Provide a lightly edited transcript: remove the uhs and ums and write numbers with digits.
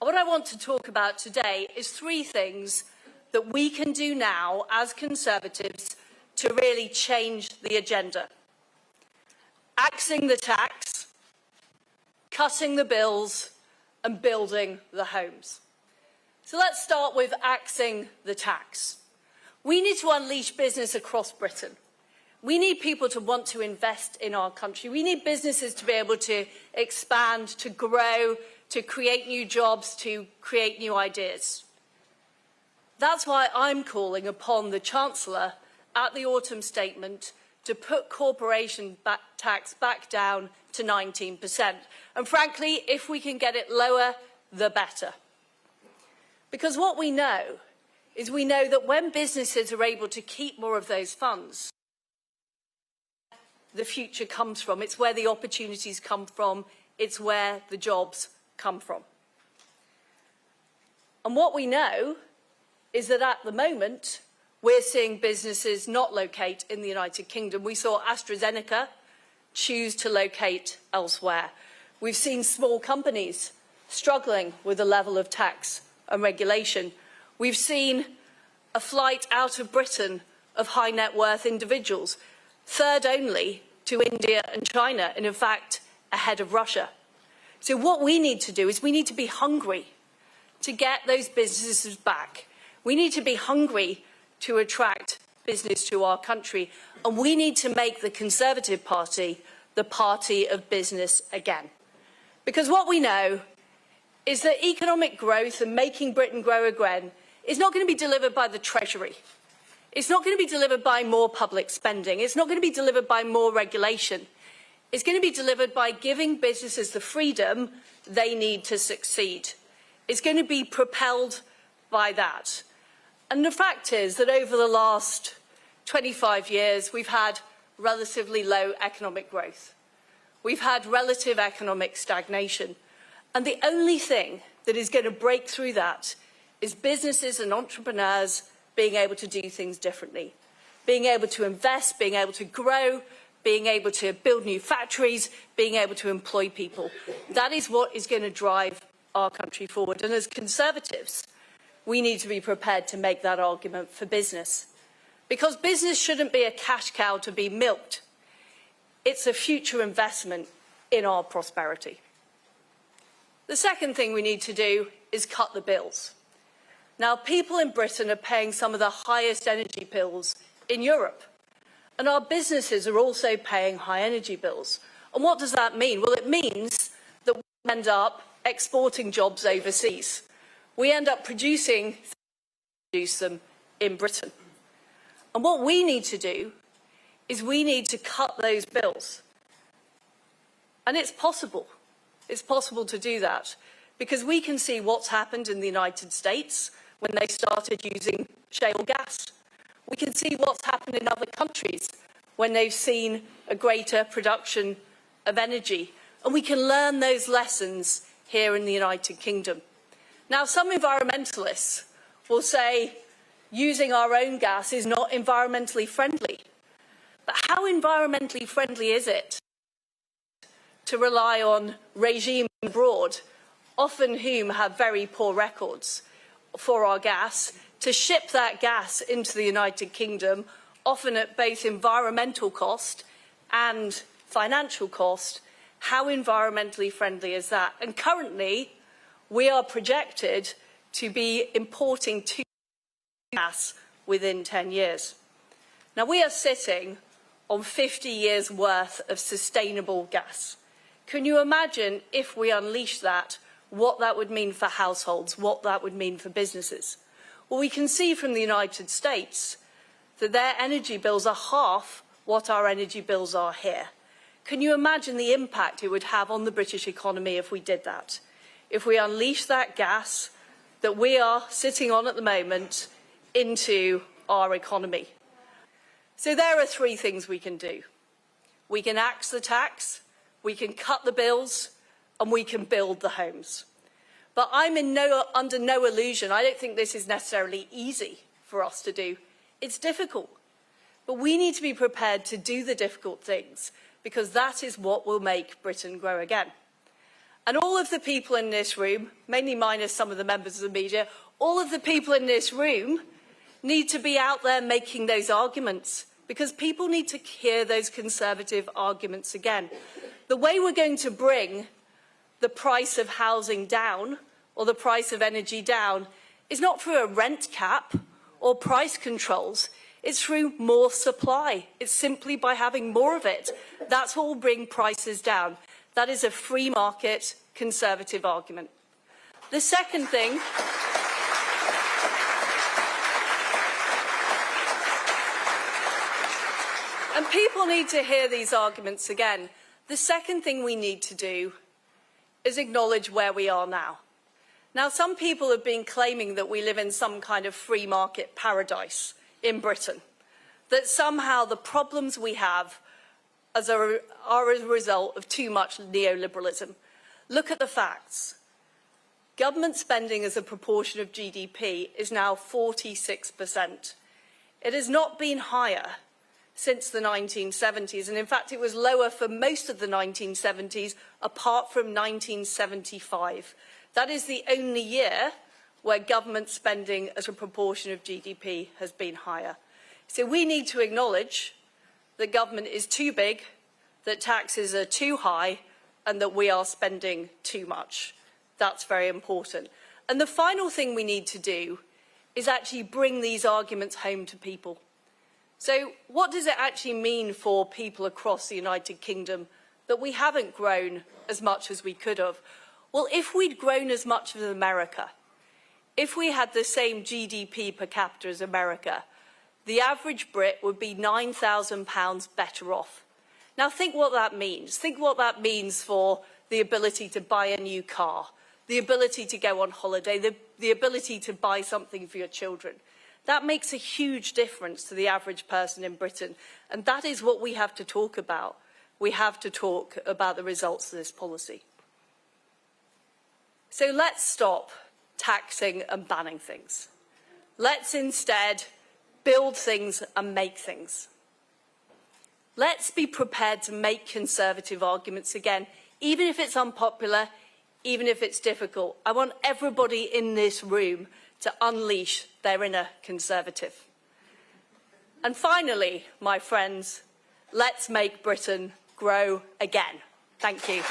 What I want to talk about today is three things that we can do now as Conservatives to really change the agenda. Axing the tax, cutting the bills, and building the homes. So let's start with axing the tax. We need to unleash business across Britain. We need people to want to invest in our country. We need businesses to be able to expand, to grow, to create new jobs, to create new ideas. That's why I'm calling upon the Chancellor at the autumn statement to put corporation tax back down to 19%. And frankly, if we can get it lower, the better. Because what we know is we know that when businesses are able to keep more of those funds, the future comes from. It's where the opportunities come from. It's where the jobs come from. And what we know is that at the moment, we're seeing businesses not locate in the United Kingdom. We saw AstraZeneca choose to locate elsewhere. We've seen small companies struggling with the level of tax and regulation. We've seen a flight out of Britain of high net worth individuals, third only to India and China, and in fact, ahead of Russia. So what we need to do is we need to be hungry to get those businesses back. We need to be hungry to attract business to our country, and we need to make the Conservative Party the party of business again. Because what we know is that economic growth and making Britain grow again is not going to be delivered by the Treasury. It's not going to be delivered by more public spending. It's not going to be delivered by more regulation. It's going to be delivered by giving businesses the freedom they need to succeed. It's going to be propelled by that. And the fact is that over the last 25 years, we've had relatively low economic growth. We've had relative economic stagnation. And the only thing that is going to break through that is businesses and entrepreneurs being able to do things differently, being able to invest, being able to grow, being able to build new factories, being able to employ people. That is what is going to drive our country forward. And as Conservatives, we need to be prepared to make that argument for business. Because business shouldn't be a cash cow to be milked. It's a future investment in our prosperity. The second thing we need to do is cut the bills. Now, people in Britain are paying some of the highest energy bills in Europe. And our businesses are also paying high energy bills. And what does that mean? Well, it means that we end up exporting jobs overseas. We end up producing them in Britain. And what we need to do is we need to cut those bills. And it's possible. It's possible to do that because we can see what's happened in the United States when they started using shale gas. We can see what's happened in other countries when they've seen a greater production of energy. And we can learn those lessons here in the United Kingdom. Now, some environmentalists will say using our own gas is not environmentally friendly. But how environmentally friendly is it to rely on regimes abroad, often whom have very poor records for our gas, to ship that gas into the United Kingdom, often at both environmental cost and financial cost? How environmentally friendly is that? And currently, we are projected to be importing gas within 10 years. Now, we are sitting on 50 years' worth of sustainable gas. Can you imagine if we unleash that, what that would mean for households, what that would mean for businesses? Well, we can see from the United States that their energy bills are half what our energy bills are here. Can you imagine the impact it would have on the British economy if we did that? If we unleash that gas that we are sitting on at the moment into our economy. So there are three things we can do. We can axe the tax, we can cut the bills, and we can build the homes. But I'm under no illusion. I don't think this is necessarily easy for us to do. It's difficult. But we need to be prepared to do the difficult things because that is what will make Britain grow again. And all of the people in this room, mainly minus some of the members of the media, all of the people in this room need to be out there making those arguments, because people need to hear those Conservative arguments again. The way we're going to bring the price of housing down or the price of energy down is not through a rent cap or price controls. It's through more supply. It's simply by having more of it. That's what will bring prices down. That is a free market Conservative argument. The second thing, and people need to hear these arguments again, the second thing we need to do is acknowledge where we are now. Now, some people have been claiming that we live in some kind of free market paradise in Britain, that somehow the problems we have are as a result of too much neoliberalism. Look at the facts. Government spending as a proportion of GDP is now 46%. It has not been higher since the 1970s, and in fact it was lower for most of the 1970s, apart from 1975. That is the only year where government spending as a proportion of GDP has been higher. So we need to acknowledge that government is too big, that taxes are too high, and that we are spending too much. That's very important. And the final thing we need to do is actually bring these arguments home to people. So what does it actually mean for people across the United Kingdom that we haven't grown as much as we could have? Well, if we'd grown as much as America, if we had the same GDP per capita as America, the average Brit would be £9,000 better off. Now think what that means. Think what that means for the ability to buy a new car, the ability to go on holiday, the ability to buy something for your children. That makes a huge difference to the average person in Britain, and that is what we have to talk about. We have to talk about the results of this policy. So let's stop taxing and banning things. Let's instead build things and make things. Let's be prepared to make Conservative arguments again, even if it's unpopular, even if it's difficult. I want everybody in this room to unleash their inner Conservative. And finally, my friends, let's make Britain grow again. Thank you.